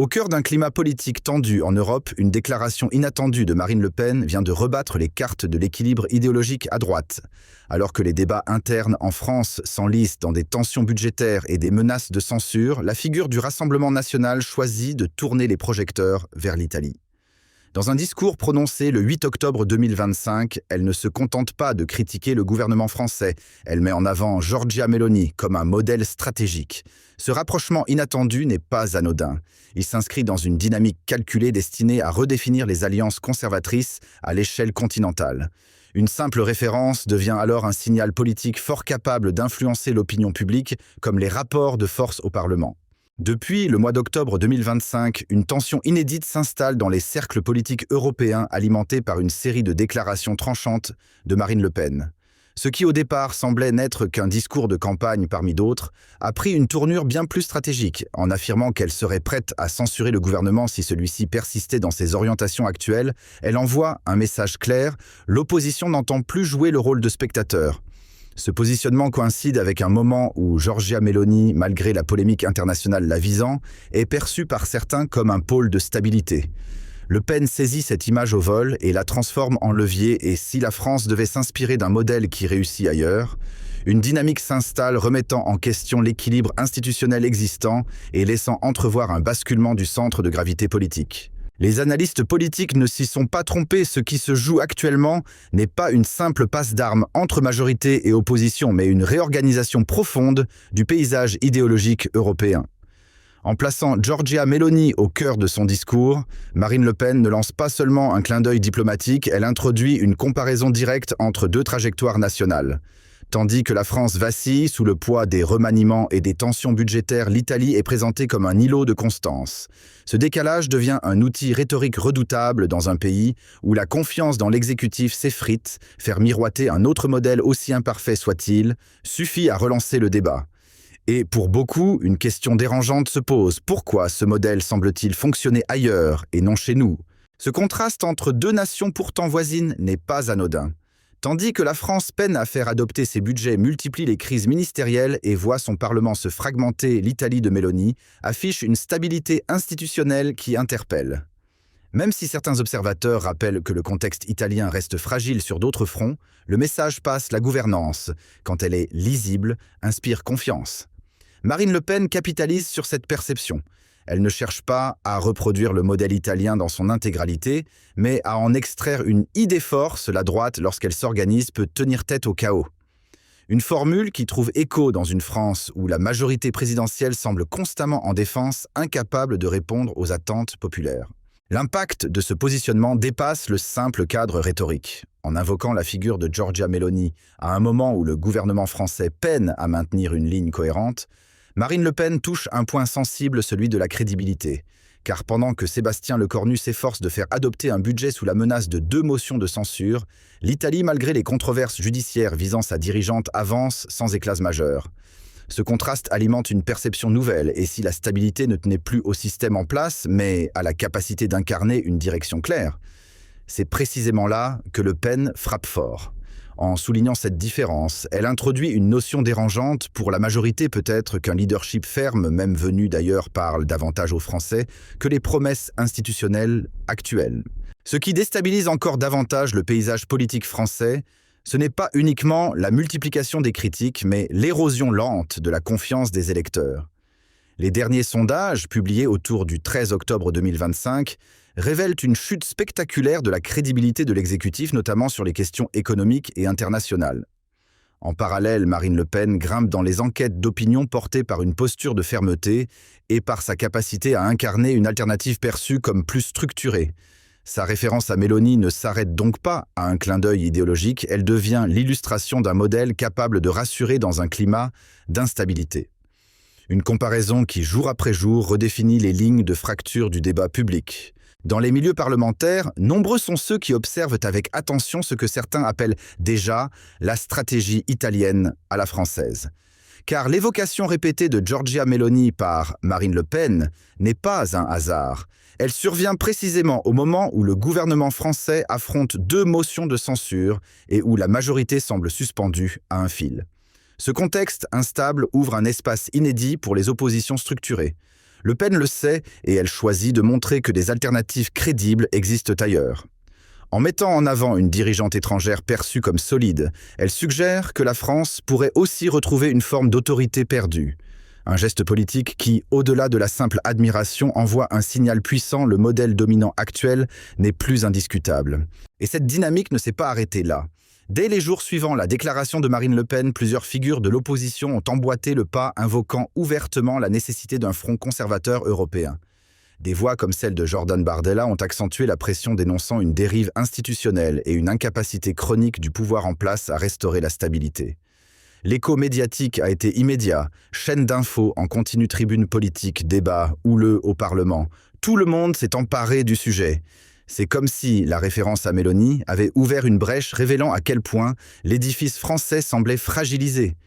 Au cœur d'un climat politique tendu en Europe, une déclaration inattendue de Marine Le Pen vient de rebattre les cartes de l'équilibre idéologique à droite. Alors que les débats internes en France s'enlisent dans des tensions budgétaires et des menaces de censure, la figure du Rassemblement national choisit de tourner les projecteurs vers l'Italie. Dans un discours prononcé le 8 octobre 2025, elle ne se contente pas de critiquer le gouvernement français. Elle met en avant Giorgia Meloni comme un modèle stratégique. Ce rapprochement inattendu n'est pas anodin. Il s'inscrit dans une dynamique calculée destinée à redéfinir les alliances conservatrices à l'échelle continentale. Une simple référence devient alors un signal politique fort capable d'influencer l'opinion publique, comme les rapports de force au Parlement. Depuis le mois d'octobre 2025, une tension inédite s'installe dans les cercles politiques européens alimentés par une série de déclarations tranchantes de Marine Le Pen. Ce qui au départ semblait n'être qu'un discours de campagne parmi d'autres, a pris une tournure bien plus stratégique, en affirmant qu'elle serait prête à censurer le gouvernement si celui-ci persistait dans ses orientations actuelles. Elle envoie un message clair: l'opposition n'entend plus jouer le rôle de spectateur. Ce positionnement coïncide avec un moment où Giorgia Meloni, malgré la polémique internationale la visant, est perçue par certains comme un pôle de stabilité. Le Pen saisit cette image au vol et la transforme en levier, et si la France devait s'inspirer d'un modèle qui réussit ailleurs, une dynamique s'installe remettant en question l'équilibre institutionnel existant et laissant entrevoir un basculement du centre de gravité politique. Les analystes politiques ne s'y sont pas trompés, ce qui se joue actuellement n'est pas une simple passe d'armes entre majorité et opposition, mais une réorganisation profonde du paysage idéologique européen. En plaçant Giorgia Meloni au cœur de son discours, Marine Le Pen ne lance pas seulement un clin d'œil diplomatique, elle introduit une comparaison directe entre deux trajectoires nationales. Tandis que la France vacille sous le poids des remaniements et des tensions budgétaires, l'Italie est présentée comme un îlot de constance. Ce décalage devient un outil rhétorique redoutable dans un pays où la confiance dans l'exécutif s'effrite. Faire miroiter un autre modèle, aussi imparfait soit-il, suffit à relancer le débat. Et pour beaucoup, une question dérangeante se pose. Pourquoi ce modèle semble-t-il fonctionner ailleurs et non chez nous? Ce contraste entre deux nations pourtant voisines n'est pas anodin. Tandis que la France peine à faire adopter ses budgets, multiplie les crises ministérielles et voit son Parlement se fragmenter, l'Italie de Meloni affiche une stabilité institutionnelle qui interpelle. Même si certains observateurs rappellent que le contexte italien reste fragile sur d'autres fronts, le message passe: la gouvernance, quand elle est lisible, inspire confiance. Marine Le Pen capitalise sur cette perception. Elle ne cherche pas à reproduire le modèle italien dans son intégralité, mais à en extraire une idée force. La droite, lorsqu'elle s'organise, peut tenir tête au chaos. Une formule qui trouve écho dans une France où la majorité présidentielle semble constamment en défense, incapable de répondre aux attentes populaires. L'impact de ce positionnement dépasse le simple cadre rhétorique. En invoquant la figure de Giorgia Meloni à un moment où le gouvernement français peine à maintenir une ligne cohérente, Marine Le Pen touche un point sensible, celui de la crédibilité. Car pendant que Sébastien Lecornu s'efforce de faire adopter un budget sous la menace de 2 motions de censure, l'Italie, malgré les controverses judiciaires visant sa dirigeante, avance sans éclats majeurs. Ce contraste alimente une perception nouvelle, et si la stabilité ne tenait plus au système en place, mais à la capacité d'incarner une direction claire, c'est précisément là que Le Pen frappe fort. En soulignant cette différence, elle introduit une notion dérangeante. Pour la majorité, peut-être qu'un leadership ferme, même venu d'ailleurs, parle davantage aux Français que les promesses institutionnelles actuelles. Ce qui déstabilise encore davantage le paysage politique français, ce n'est pas uniquement la multiplication des critiques, mais l'érosion lente de la confiance des électeurs. Les derniers sondages, publiés autour du 13 octobre 2025, révèlent une chute spectaculaire de la crédibilité de l'exécutif, notamment sur les questions économiques et internationales. En parallèle, Marine Le Pen grimpe dans les enquêtes d'opinion portées par une posture de fermeté et par sa capacité à incarner une alternative perçue comme plus structurée. Sa référence à Meloni ne s'arrête donc pas à un clin d'œil idéologique, elle devient l'illustration d'un modèle capable de rassurer dans un climat d'instabilité. Une comparaison qui, jour après jour, redéfinit les lignes de fracture du débat public. Dans les milieux parlementaires, nombreux sont ceux qui observent avec attention ce que certains appellent déjà la stratégie italienne à la française. Car l'évocation répétée de Giorgia Meloni par Marine Le Pen n'est pas un hasard. Elle survient précisément au moment où le gouvernement français affronte 2 motions de censure et où la majorité semble suspendue à un fil. Ce contexte instable ouvre un espace inédit pour les oppositions structurées. Le Pen le sait et elle choisit de montrer que des alternatives crédibles existent ailleurs. En mettant en avant une dirigeante étrangère perçue comme solide, elle suggère que la France pourrait aussi retrouver une forme d'autorité perdue. Un geste politique qui, au-delà de la simple admiration, envoie un signal puissant: le modèle dominant actuel n'est plus indiscutable. Et cette dynamique ne s'est pas arrêtée là. Dès les jours suivants la déclaration de Marine Le Pen, plusieurs figures de l'opposition ont emboîté le pas, invoquant ouvertement la nécessité d'un front conservateur européen. Des voix comme celle de Jordan Bardella ont accentué la pression, dénonçant une dérive institutionnelle et une incapacité chronique du pouvoir en place à restaurer la stabilité. L'écho médiatique a été immédiat. Chaînes d'infos en continu, tribune politique, débat houleux au Parlement. Tout le monde s'est emparé du sujet. C'est comme si la référence à Mélanie avait ouvert une brèche, révélant à quel point l'édifice français semblait fragilisé.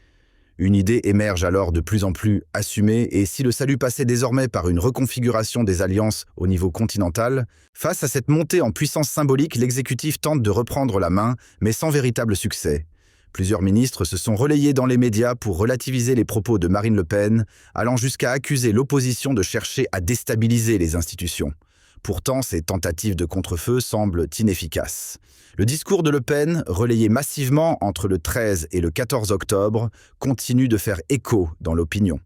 Une idée émerge alors de plus en plus assumée, et si le salut passait désormais par une reconfiguration des alliances au niveau continental, face à cette montée en puissance symbolique, l'exécutif tente de reprendre la main, mais sans véritable succès. Plusieurs ministres se sont relayés dans les médias pour relativiser les propos de Marine Le Pen, allant jusqu'à accuser l'opposition de chercher à déstabiliser les institutions. Pourtant, ces tentatives de contre-feu semblent inefficaces. Le discours de Le Pen, relayé massivement entre le 13 et le 14 octobre, continue de faire écho dans l'opinion.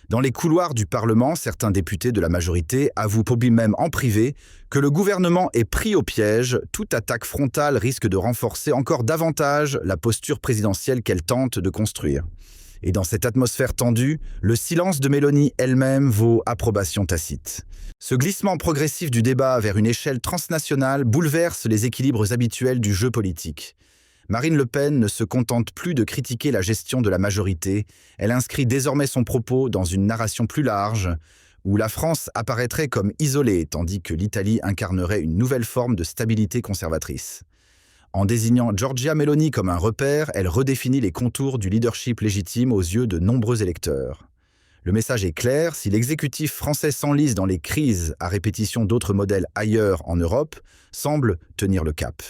Dans les couloirs du Parlement, certains députés de la majorité avouent même en privé que le gouvernement est pris au piège. Toute attaque frontale risque de renforcer encore davantage la posture présidentielle qu'elle tente de construire. Et dans cette atmosphère tendue, le silence de Mélanie elle-même vaut approbation tacite. Ce glissement progressif du débat vers une échelle transnationale bouleverse les équilibres habituels du jeu politique. Marine Le Pen ne se contente plus de critiquer la gestion de la majorité, elle inscrit désormais son propos dans une narration plus large, où la France apparaîtrait comme isolée, tandis que l'Italie incarnerait une nouvelle forme de stabilité conservatrice. En désignant Giorgia Meloni comme un repère, elle redéfinit les contours du leadership légitime aux yeux de nombreux électeurs. Le message est clair: si l'exécutif français s'enlise dans les crises à répétition d'autres modèles ailleurs en Europe, semble tenir le cap.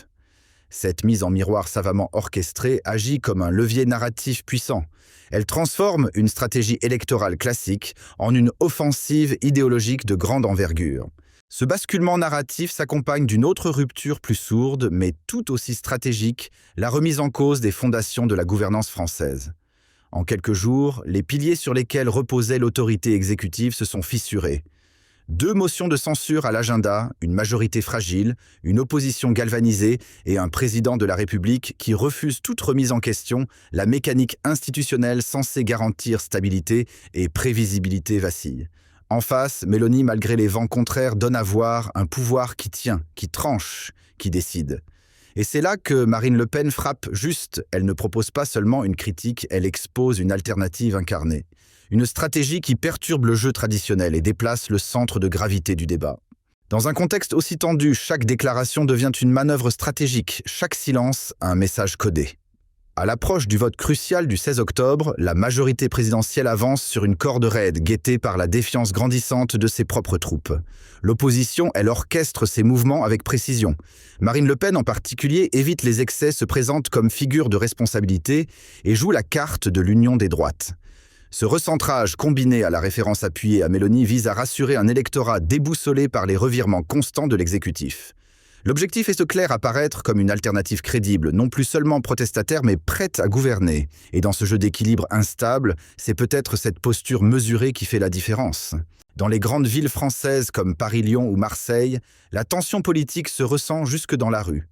Cette mise en miroir savamment orchestrée agit comme un levier narratif puissant. Elle transforme une stratégie électorale classique en une offensive idéologique de grande envergure. Ce basculement narratif s'accompagne d'une autre rupture plus sourde, mais tout aussi stratégique: la remise en cause des fondations de la gouvernance française. En quelques jours, les piliers sur lesquels reposait l'autorité exécutive se sont fissurés. 2 motions de censure à l'agenda, une majorité fragile, une opposition galvanisée et un président de la République qui refuse toute remise en question, la mécanique institutionnelle censée garantir stabilité et prévisibilité vacille. En face, Mélanie, malgré les vents contraires, donne à voir un pouvoir qui tient, qui tranche, qui décide. Et c'est là que Marine Le Pen frappe juste. Elle ne propose pas seulement une critique, elle expose une alternative incarnée. Une stratégie qui perturbe le jeu traditionnel et déplace le centre de gravité du débat. Dans un contexte aussi tendu, chaque déclaration devient une manœuvre stratégique, chaque silence un message codé. À l'approche du vote crucial du 16 octobre, la majorité présidentielle avance sur une corde raide, guettée par la défiance grandissante de ses propres troupes. L'opposition, elle orchestre ses mouvements avec précision. Marine Le Pen en particulier évite les excès, se présente comme figure de responsabilité et joue la carte de l'union des droites. Ce recentrage, combiné à la référence appuyée à Mélanie, vise à rassurer un électorat déboussolé par les revirements constants de l'exécutif. L'objectif est de clair: apparaître comme une alternative crédible, non plus seulement protestataire, mais prête à gouverner. Et dans ce jeu d'équilibre instable, c'est peut-être cette posture mesurée qui fait la différence. Dans les grandes villes françaises comme Paris, Lyon ou Marseille, la tension politique se ressent jusque dans la rue.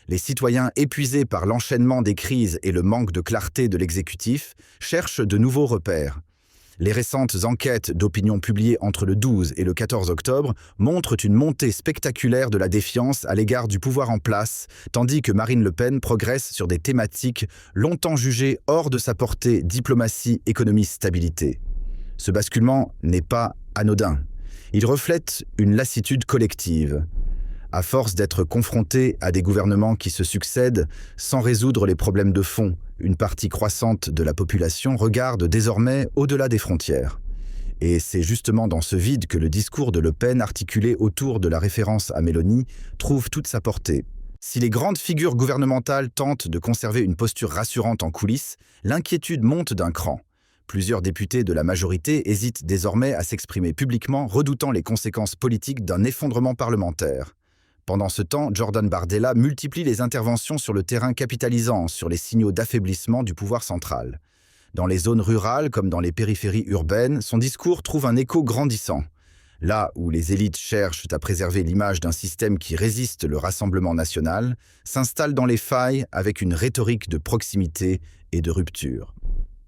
Les citoyens, épuisés par l'enchaînement des crises et le manque de clarté de l'exécutif, cherchent de nouveaux repères. Les récentes enquêtes d'opinion publiées entre le 12 et le 14 octobre montrent une montée spectaculaire de la défiance à l'égard du pouvoir en place, tandis que Marine Le Pen progresse sur des thématiques longtemps jugées hors de sa portée: diplomatie, économie, stabilité. Ce basculement n'est pas anodin. Il reflète une lassitude collective. À force d'être confronté à des gouvernements qui se succèdent sans résoudre les problèmes de fond, une partie croissante de la population regarde désormais au-delà des frontières. Et c'est justement dans ce vide que le discours de Le Pen, articulé autour de la référence à Mélanie, trouve toute sa portée. Si les grandes figures gouvernementales tentent de conserver une posture rassurante en coulisses, l'inquiétude monte d'un cran. Plusieurs députés de la majorité hésitent désormais à s'exprimer publiquement, redoutant les conséquences politiques d'un effondrement parlementaire. Pendant ce temps, Jordan Bardella multiplie les interventions sur le terrain, capitalisant sur les signaux d'affaiblissement du pouvoir central. Dans les zones rurales comme dans les périphéries urbaines, son discours trouve un écho grandissant. Là où les élites cherchent à préserver l'image d'un système qui résiste le Rassemblement national, s'installe dans les failles avec une rhétorique de proximité et de rupture.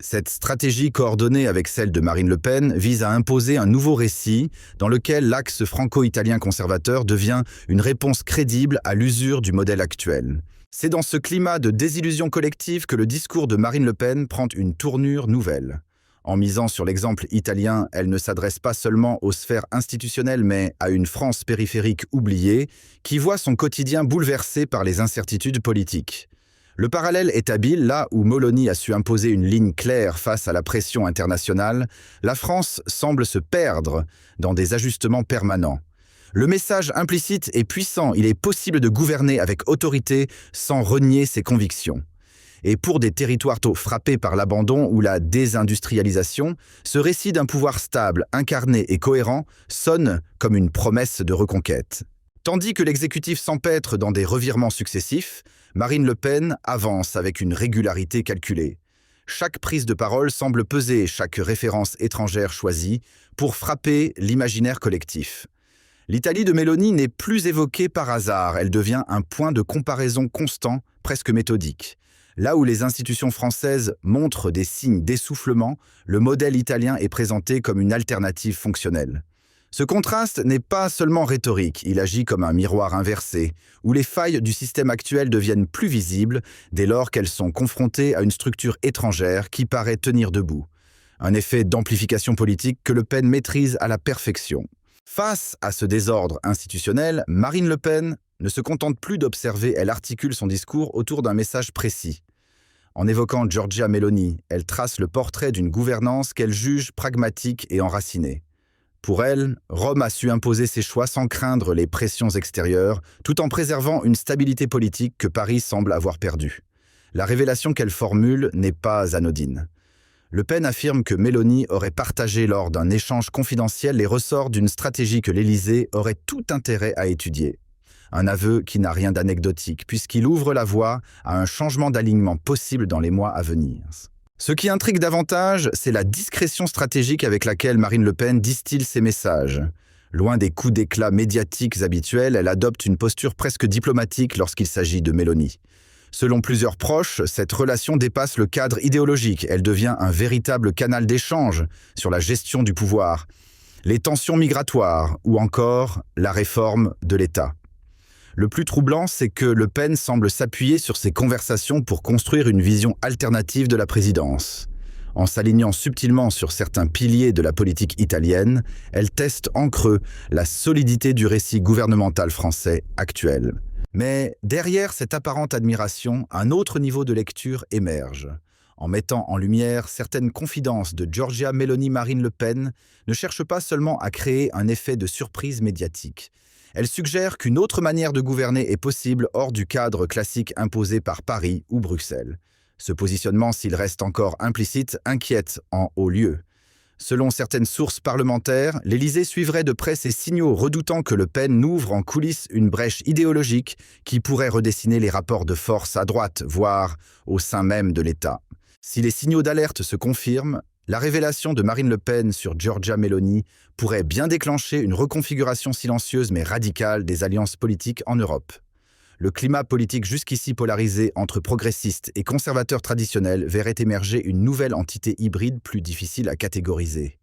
Cette stratégie coordonnée avec celle de Marine Le Pen vise à imposer un nouveau récit dans lequel l'axe franco-italien conservateur devient une réponse crédible à l'usure du modèle actuel. C'est dans ce climat de désillusion collective que le discours de Marine Le Pen prend une tournure nouvelle. En misant sur l'exemple italien, elle ne s'adresse pas seulement aux sphères institutionnelles, mais à une France périphérique oubliée, qui voit son quotidien bouleversé par les incertitudes politiques. Le parallèle est habile, là où Meloni a su imposer une ligne claire face à la pression internationale, la France semble se perdre dans des ajustements permanents. Le message implicite est puissant, il est possible de gouverner avec autorité sans renier ses convictions. Et pour des territoires tôt frappés par l'abandon ou la désindustrialisation, ce récit d'un pouvoir stable, incarné et cohérent sonne comme une promesse de reconquête. Tandis que l'exécutif s'empêtre dans des revirements successifs, Marine Le Pen avance avec une régularité calculée. Chaque prise de parole semble peser, chaque référence étrangère choisie, pour frapper l'imaginaire collectif. L'Italie de Meloni n'est plus évoquée par hasard, elle devient un point de comparaison constant, presque méthodique. Là où les institutions françaises montrent des signes d'essoufflement, le modèle italien est présenté comme une alternative fonctionnelle. Ce contraste n'est pas seulement rhétorique, il agit comme un miroir inversé, où les failles du système actuel deviennent plus visibles dès lors qu'elles sont confrontées à une structure étrangère qui paraît tenir debout. Un effet d'amplification politique que Le Pen maîtrise à la perfection. Face à ce désordre institutionnel, Marine Le Pen ne se contente plus d'observer, elle articule son discours autour d'un message précis. En évoquant Giorgia Meloni, elle trace le portrait d'une gouvernance qu'elle juge pragmatique et enracinée. Pour elle, Rome a su imposer ses choix sans craindre les pressions extérieures, tout en préservant une stabilité politique que Paris semble avoir perdue. La révélation qu'elle formule n'est pas anodine. Le Pen affirme que Meloni aurait partagé lors d'un échange confidentiel les ressorts d'une stratégie que l'Élysée aurait tout intérêt à étudier. Un aveu qui n'a rien d'anecdotique, puisqu'il ouvre la voie à un changement d'alignement possible dans les mois à venir. Ce qui intrigue davantage, c'est la discrétion stratégique avec laquelle Marine Le Pen distille ses messages. Loin des coups d'éclat médiatiques habituels, elle adopte une posture presque diplomatique lorsqu'il s'agit de Meloni. Selon plusieurs proches, cette relation dépasse le cadre idéologique. Elle devient un véritable canal d'échange sur la gestion du pouvoir, les tensions migratoires ou encore la réforme de l'État. Le plus troublant, c'est que Le Pen semble s'appuyer sur ces conversations pour construire une vision alternative de la présidence. En s'alignant subtilement sur certains piliers de la politique italienne, elle teste en creux la solidité du récit gouvernemental français actuel. Mais derrière cette apparente admiration, un autre niveau de lecture émerge. En mettant en lumière certaines confidences de Giorgia Meloni, Marine Le Pen ne cherche pas seulement à créer un effet de surprise médiatique. Elle suggère qu'une autre manière de gouverner est possible hors du cadre classique imposé par Paris ou Bruxelles. Ce positionnement, s'il reste encore implicite, inquiète en haut lieu. Selon certaines sources parlementaires, l'Élysée suivrait de près ces signaux, redoutant que Le Pen n'ouvre en coulisses une brèche idéologique qui pourrait redessiner les rapports de force à droite, voire au sein même de l'État. Si les signaux d'alerte se confirment, la révélation de Marine Le Pen sur Giorgia Meloni pourrait bien déclencher une reconfiguration silencieuse mais radicale des alliances politiques en Europe. Le climat politique jusqu'ici polarisé entre progressistes et conservateurs traditionnels verrait émerger une nouvelle entité hybride plus difficile à catégoriser.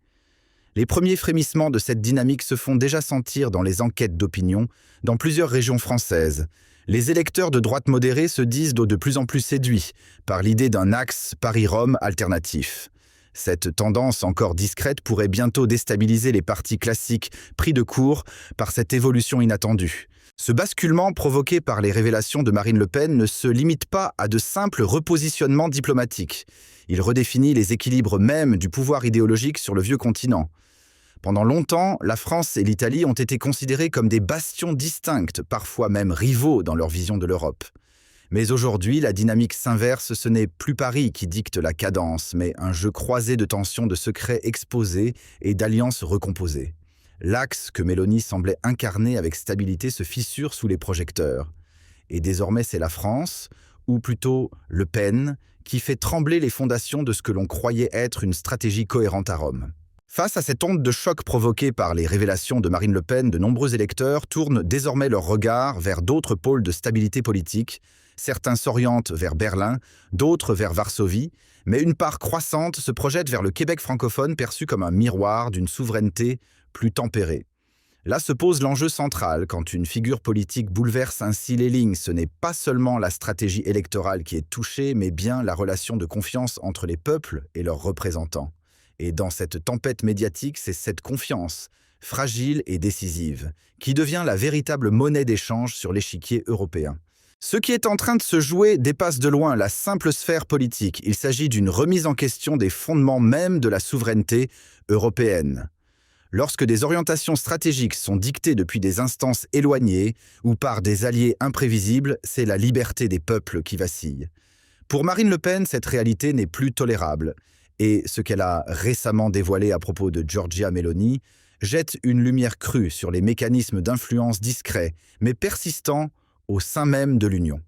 Les premiers frémissements de cette dynamique se font déjà sentir dans les enquêtes d'opinion dans plusieurs régions françaises. Les électeurs de droite modérée se disent de plus en plus séduits par l'idée d'un axe Paris-Rome alternatif. Cette tendance encore discrète pourrait bientôt déstabiliser les partis classiques pris de court par cette évolution inattendue. Ce basculement provoqué par les révélations de Marine Le Pen ne se limite pas à de simples repositionnements diplomatiques. Il redéfinit les équilibres mêmes du pouvoir idéologique sur le vieux continent. Pendant longtemps, la France et l'Italie ont été considérées comme des bastions distincts, parfois même rivaux dans leur vision de l'Europe. Mais aujourd'hui, la dynamique s'inverse, ce n'est plus Paris qui dicte la cadence, mais un jeu croisé de tensions, de secrets exposés et d'alliances recomposées. L'axe que Mélanie semblait incarner avec stabilité se fissure sous les projecteurs. Et désormais, c'est la France, ou plutôt Le Pen, qui fait trembler les fondations de ce que l'on croyait être une stratégie cohérente à Rome. Face à cette onde de choc provoquée par les révélations de Marine Le Pen, de nombreux électeurs tournent désormais leur regard vers d'autres pôles de stabilité politique. Certains s'orientent vers Berlin, d'autres vers Varsovie, mais une part croissante se projette vers le Québec francophone perçu comme un miroir d'une souveraineté plus tempérée. Là se pose l'enjeu central. Quand une figure politique bouleverse ainsi les lignes, ce n'est pas seulement la stratégie électorale qui est touchée, mais bien la relation de confiance entre les peuples et leurs représentants. Et dans cette tempête médiatique, c'est cette confiance, fragile et décisive, qui devient la véritable monnaie d'échange sur l'échiquier européen. Ce qui est en train de se jouer dépasse de loin la simple sphère politique. Il s'agit d'une remise en question des fondements même de la souveraineté européenne. Lorsque des orientations stratégiques sont dictées depuis des instances éloignées ou par des alliés imprévisibles, c'est la liberté des peuples qui vacille. Pour Marine Le Pen, cette réalité n'est plus tolérable. Et ce qu'elle a récemment dévoilé à propos de Giorgia Meloni jette une lumière crue sur les mécanismes d'influence discrets, mais persistants au sein même de l'Union.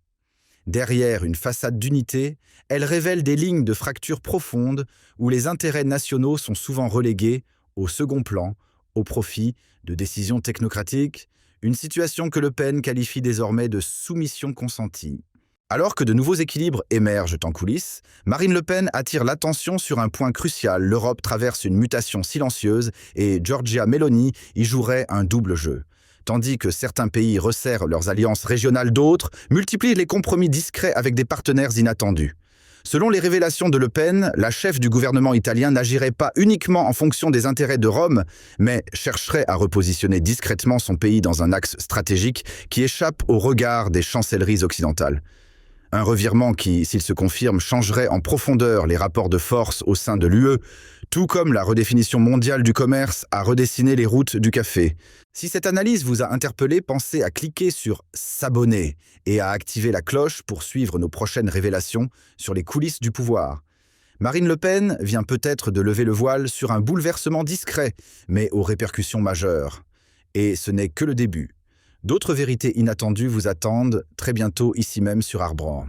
Derrière une façade d'unité, elle révèle des lignes de fracture profondes où les intérêts nationaux sont souvent relégués au second plan, au profit de décisions technocratiques, une situation que Le Pen qualifie désormais de soumission consentie. Alors que de nouveaux équilibres émergent en coulisses, Marine Le Pen attire l'attention sur un point crucial. L'Europe traverse une mutation silencieuse et Giorgia Meloni y jouerait un double jeu. Tandis que certains pays resserrent leurs alliances régionales, d'autres multiplient les compromis discrets avec des partenaires inattendus. Selon les révélations de Le Pen, la chef du gouvernement italien n'agirait pas uniquement en fonction des intérêts de Rome, mais chercherait à repositionner discrètement son pays dans un axe stratégique qui échappe au regard des chancelleries occidentales. Un revirement qui, s'il se confirme, changerait en profondeur les rapports de force au sein de l'UE, tout comme la redéfinition mondiale du commerce a redessiné les routes du café. Si cette analyse vous a interpellé, pensez à cliquer sur « S'abonner » et à activer la cloche pour suivre nos prochaines révélations sur les coulisses du pouvoir. Marine Le Pen vient peut-être de lever le voile sur un bouleversement discret, mais aux répercussions majeures. Et ce n'est que le début. D'autres vérités inattendues vous attendent très bientôt ici même sur Arbran.